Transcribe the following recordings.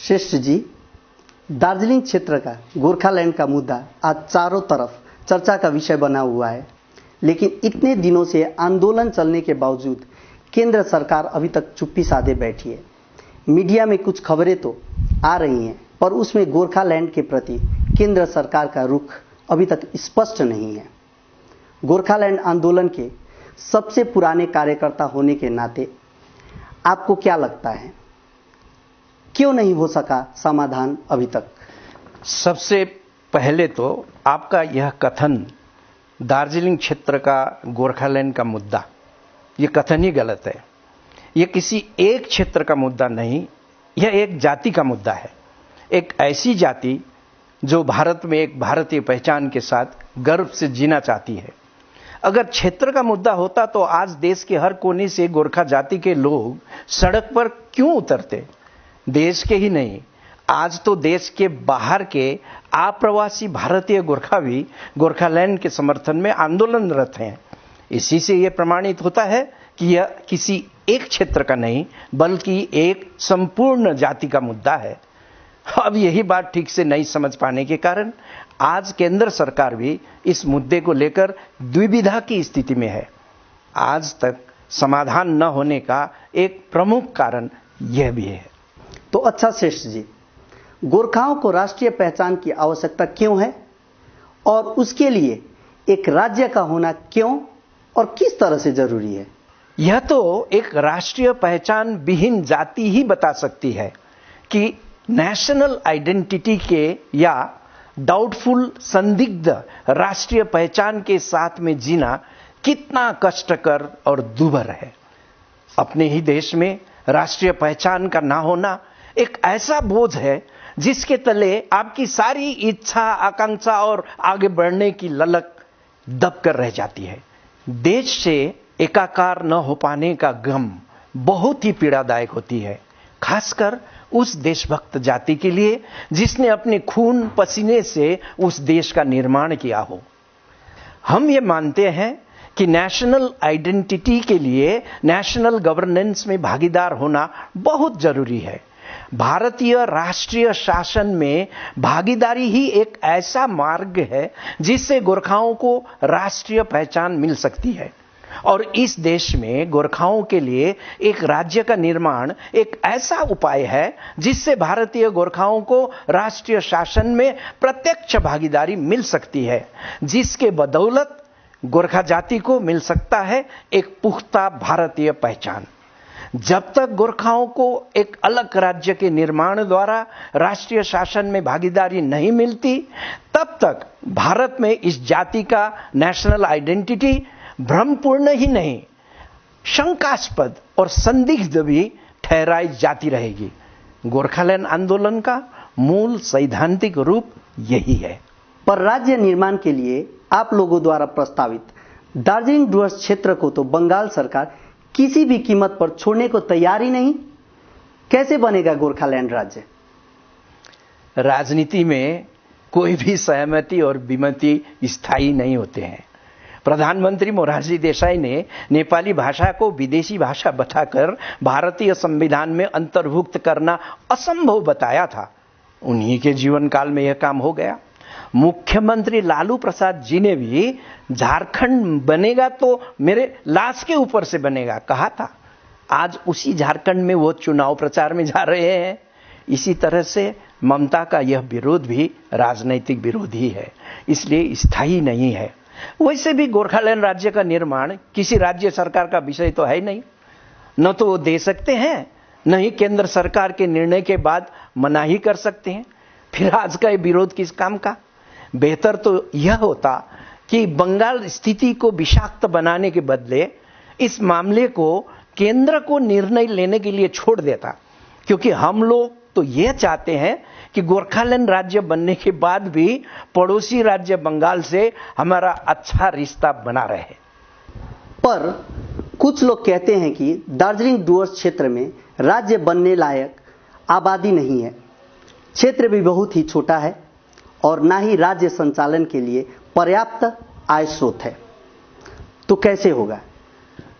श्रेष्ठ जी, दार्जिलिंग क्षेत्र का गोरखालैंड का मुद्दा आज चारों तरफ चर्चा का विषय बना हुआ है, लेकिन इतने दिनों से आंदोलन चलने के बावजूद केंद्र सरकार अभी तक चुप्पी साधे बैठी है। मीडिया में कुछ खबरें तो आ रही हैं, पर उसमें गोरखालैंड के प्रति केंद्र सरकार का रुख अभी तक स्पष्ट नहीं है। गोरखालैंड आंदोलन के सबसे पुराने कार्यकर्ता होने के नाते आपको क्या लगता है, क्यों नहीं हो सका समाधान अभी तक? सबसे पहले तो आपका यह कथन दार्जिलिंग क्षेत्र का गोरखालैंड का मुद्दा, यह कथन ही गलत है। यह किसी एक क्षेत्र का मुद्दा नहीं, यह एक जाति का मुद्दा है। एक ऐसी जाति जो भारत में एक भारतीय पहचान के साथ गर्व से जीना चाहती है। अगर क्षेत्र का मुद्दा होता तो आज देश के हर कोने से गोरखा जाति के लोग सड़क पर क्यों उतरते? देश के ही नहीं, आज तो देश के बाहर के अप्रवासी भारतीय गोरखा भी गोरखालैंड के समर्थन में आंदोलनरत हैं। इसी से यह प्रमाणित होता है कि यह किसी एक क्षेत्र का नहीं बल्कि एक संपूर्ण जाति का मुद्दा है। अब यही बात ठीक से नहीं समझ पाने के कारण आज केंद्र सरकार भी इस मुद्दे को लेकर द्विविधा की स्थिति में है। आज तक समाधान न होने का एक प्रमुख कारण यह भी है। तो अच्छा श्रेष्ठ जी, गोरखाओं को राष्ट्रीय पहचान की आवश्यकता क्यों है और उसके लिए एक राज्य का होना क्यों और किस तरह से जरूरी है? यह तो एक राष्ट्रीय पहचान विहीन जाति ही बता सकती है कि नेशनल आइडेंटिटी के या डाउटफुल संदिग्ध राष्ट्रीय पहचान के साथ में जीना कितना कष्टकर और दुर्भर है। अपने ही देश में राष्ट्रीय पहचान का ना होना एक ऐसा बोझ है जिसके तले आपकी सारी इच्छा, आकांक्षा और आगे बढ़ने की ललक दब कर रह जाती है। देश से एकाकार न हो पाने का गम बहुत ही पीड़ादायक होती है, खासकर उस देशभक्त जाति के लिए जिसने अपने खून पसीने से उस देश का निर्माण किया हो। हम ये मानते हैं कि नेशनल आइडेंटिटी के लिए नेशनल गवर्नेंस में भागीदार होना बहुत जरूरी है। भारतीय राष्ट्रीय शासन में भागीदारी ही एक ऐसा मार्ग है जिससे गोरखाओं को राष्ट्रीय पहचान मिल सकती है। और इस देश में गोरखाओं के लिए एक राज्य का निर्माण एक ऐसा उपाय है जिससे भारतीय गोरखाओं को राष्ट्रीय शासन में प्रत्यक्ष भागीदारी मिल सकती है, जिसके बदौलत गोरखा जाति को मिल सकता है एक पुख्ता भारतीय पहचान। जब तक गोरखाओं को एक अलग राज्य के निर्माण द्वारा राष्ट्रीय शासन में भागीदारी नहीं मिलती, तब तक भारत में इस जाति का नेशनल आइडेंटिटी भ्रमपूर्ण ही नहीं, शंकास्पद और संदिग्ध भी ठहराई जाती रहेगी। गोरखालैंड आंदोलन का मूल सैद्धांतिक रूप यही है। पर राज्य निर्माण के लिए आप लोगों द्वारा प्रस्तावित दार्जिलिंग डुवर्स क्षेत्र को तो बंगाल सरकार किसी भी कीमत पर छोड़ने को तैयार ही नहीं। कैसे बनेगा गोरखालैंड राज्य? राजनीति में कोई भी सहमति और विमति स्थायी नहीं होते हैं। प्रधानमंत्री मोरारजी देसाई ने नेपाली भाषा को विदेशी भाषा बताकर भारतीय संविधान में अंतर्भुक्त करना असंभव बताया था। उन्हीं के जीवन काल में यह काम हो गया। मुख्यमंत्री लालू प्रसाद जी ने भी झारखंड बनेगा तो मेरे लाश के ऊपर से बनेगा कहा था। आज उसी झारखंड में वो चुनाव प्रचार में जा रहे हैं। इसी तरह से ममता का यह विरोध भी राजनीतिक विरोध ही है, इसलिए स्थायी नहीं है। वैसे भी गोरखालैंड राज्य का निर्माण किसी राज्य सरकार का विषय तो है नहीं, न तो वो दे सकते हैं न ही केंद्र सरकार के निर्णय के बाद मना ही कर सकते हैं। फिर आज का ये विरोध किस काम का? बेहतर तो यह होता कि बंगाल स्थिति को विषाक्त बनाने के बदले इस मामले को केंद्र को निर्णय लेने के लिए छोड़ देता, क्योंकि हम लोग तो यह चाहते हैं कि गोरखालैंड राज्य बनने के बाद भी पड़ोसी राज्य बंगाल से हमारा अच्छा रिश्ता बना रहे। पर कुछ लोग कहते हैं कि दार्जिलिंग डुवर्स क्षेत्र में राज्य बनने लायक आबादी नहीं है, क्षेत्र भी बहुत ही छोटा है और ना ही राज्य संचालन के लिए पर्याप्त आय स्रोत है। तो कैसे होगा?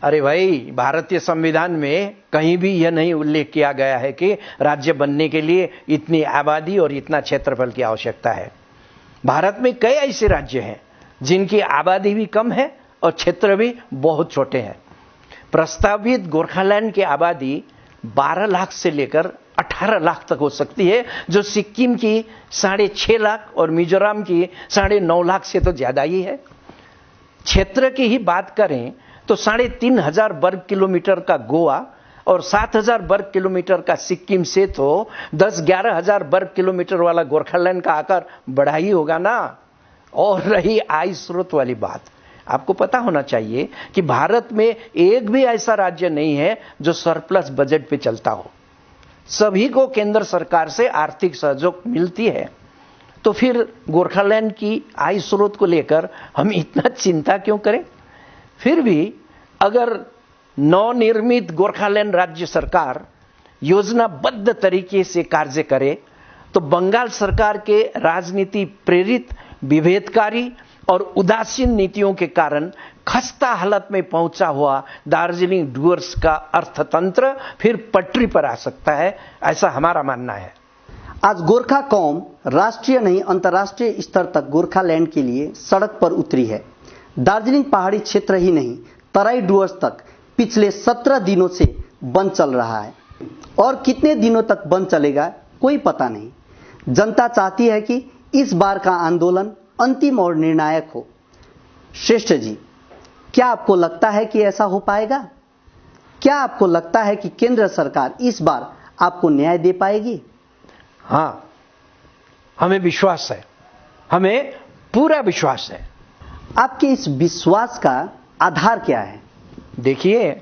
अरे भाई, भारतीय संविधान में कहीं भी यह नहीं उल्लेख किया गया है कि राज्य बनने के लिए इतनी आबादी और इतना क्षेत्रफल की आवश्यकता है। भारत में कई ऐसे राज्य हैं जिनकी आबादी भी कम है और क्षेत्र भी बहुत छोटे हैं। प्रस्तावित गोरखालैंड की आबादी 12 लाख से लेकर 18 लाख तक हो सकती है, जो सिक्किम की 6.5 लाख और मिजोरम की 9.5 लाख से तो ज्यादा ही है। क्षेत्र की ही बात करें तो 3,500 वर्ग किलोमीटर का गोवा और 7,000 वर्ग किलोमीटर का सिक्किम से तो 10-11 हजार वर्ग किलोमीटर वाला गोरखालैंड का आकार बड़ा ही होगा ना। और रही आय स्रोत वाली बात, आपको पता होना चाहिए कि भारत में एक भी ऐसा राज्य नहीं है जो सरप्लस बजट पे चलता हो। सभी को केंद्र सरकार से आर्थिक सहयोग मिलती है। तो फिर गोरखालैंड की आय स्रोत को लेकर हम इतना चिंता क्यों करें? फिर भी अगर नवनिर्मित गोरखालैंड राज्य सरकार योजनाबद्ध तरीके से कार्य करे तो बंगाल सरकार के राजनीति प्रेरित विभेदकारी और उदासीन नीतियों के कारण खस्ता हालत में पहुंचा हुआ दार्जिलिंग डुअर्स का अर्थतंत्र फिर पटरी पर आ सकता है, ऐसा हमारा मानना है। आज गोरखा कौम राष्ट्रीय नहीं अंतर्राष्ट्रीय स्तर तक गोरखालैंड के लिए सड़क पर उतरी है। दार्जिलिंग पहाड़ी क्षेत्र ही नहीं, तराई डुअर्स तक पिछले 17 दिनों से बंद चल रहा है और कितने दिनों तक बंद चलेगा कोई पता नहीं। जनता चाहती है कि इस बार का आंदोलन अंतिम और निर्णायक हो। श्रेष्ठ जी, क्या आपको लगता है कि ऐसा हो पाएगा? क्या आपको लगता है कि केंद्र सरकार इस बार आपको न्याय दे पाएगी? हाँ, हमें विश्वास है, हमें पूरा विश्वास है। आपके इस विश्वास का आधार क्या है? देखिए,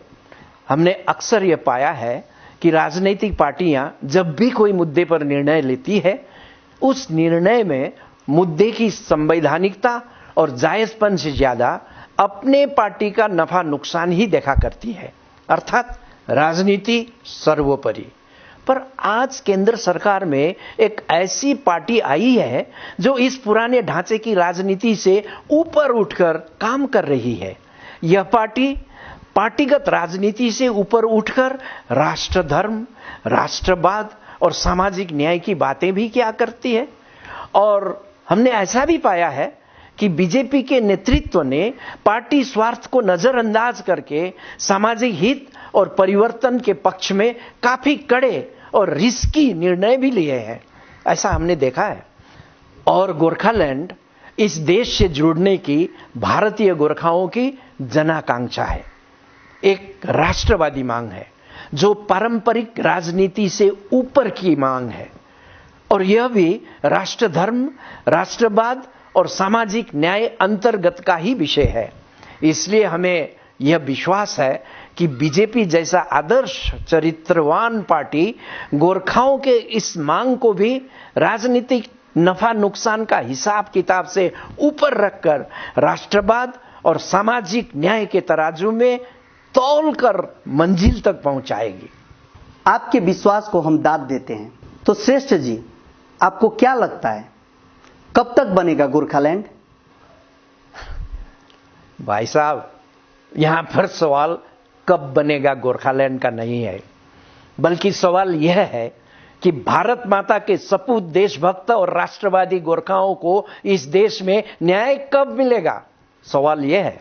हमने अक्सर यह पाया है कि राजनीतिक पार्टियां जब भी कोई मुद्दे पर निर्णय लेती है, उस निर्णय में मुद्दे की संवैधानिकता और जायजपन से ज्यादा अपने पार्टी का नफा नुकसान ही देखा करती है, अर्थात राजनीति सर्वोपरि। पर आज केंद्र सरकार में एक ऐसी पार्टी आई है जो इस पुराने ढांचे की राजनीति से ऊपर उठकर काम कर रही है। यह पार्टी पार्टीगत राजनीति से ऊपर उठकर राष्ट्र धर्म, राष्ट्रवाद और सामाजिक न्याय की बातें भी क्या करती है। और हमने ऐसा भी पाया है कि बीजेपी के नेतृत्व ने पार्टी स्वार्थ को नजरअंदाज करके सामाजिक हित और परिवर्तन के पक्ष में काफी कड़े और रिस्की निर्णय भी लिए हैं, ऐसा हमने देखा है। और गोरखालैंड इस देश से जुड़ने की भारतीय गोरखाओं की जनाकांक्षा है, एक राष्ट्रवादी मांग है जो पारंपरिक राजनीति से ऊपर की मांग है। और यह भी राष्ट्र धर्म, राष्ट्रवाद और सामाजिक न्याय अंतर्गत का ही विषय है। इसलिए हमें यह विश्वास है कि बीजेपी जैसा आदर्श चरित्रवान पार्टी गोरखाओं के इस मांग को भी राजनीतिक नफा नुकसान का हिसाब किताब से ऊपर रखकर राष्ट्रवाद और सामाजिक न्याय के तराजू में तौलकर मंजिल तक पहुंचाएगी। आपके विश्वास को हम दाद देते हैं। तो श्रेष्ठ जी, आपको क्या लगता है कब तक बनेगा गोरखालैंड? भाई साहब, यहां पर सवाल कब बनेगा गोरखालैंड का नहीं है, बल्कि सवाल यह है कि भारत माता के सपूत देशभक्त और राष्ट्रवादी गोरखाओं को इस देश में न्याय कब मिलेगा। सवाल यह है।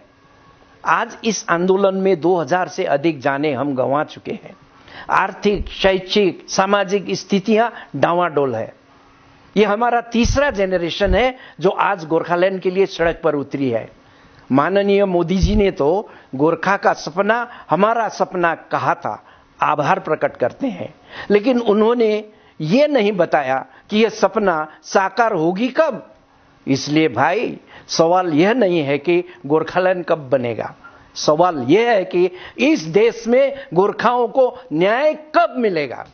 आज इस आंदोलन में 2000 से अधिक जाने हम गंवा चुके हैं। आर्थिक, शैक्षिक, सामाजिक स्थितियां डावाडोल है। यह हमारा तीसरा जेनरेशन है जो आज गोरखालैंड के लिए सड़क पर उतरी है। माननीय मोदी जी ने तो गोरखा का सपना हमारा सपना कहा था, आभार प्रकट करते हैं। लेकिन उन्होंने यह नहीं बताया कि यह सपना साकार होगी कब। इसलिए भाई, सवाल यह नहीं है कि गोरखालैंड कब बनेगा, सवाल यह है कि इस देश में गोरखाओं को न्याय कब मिलेगा।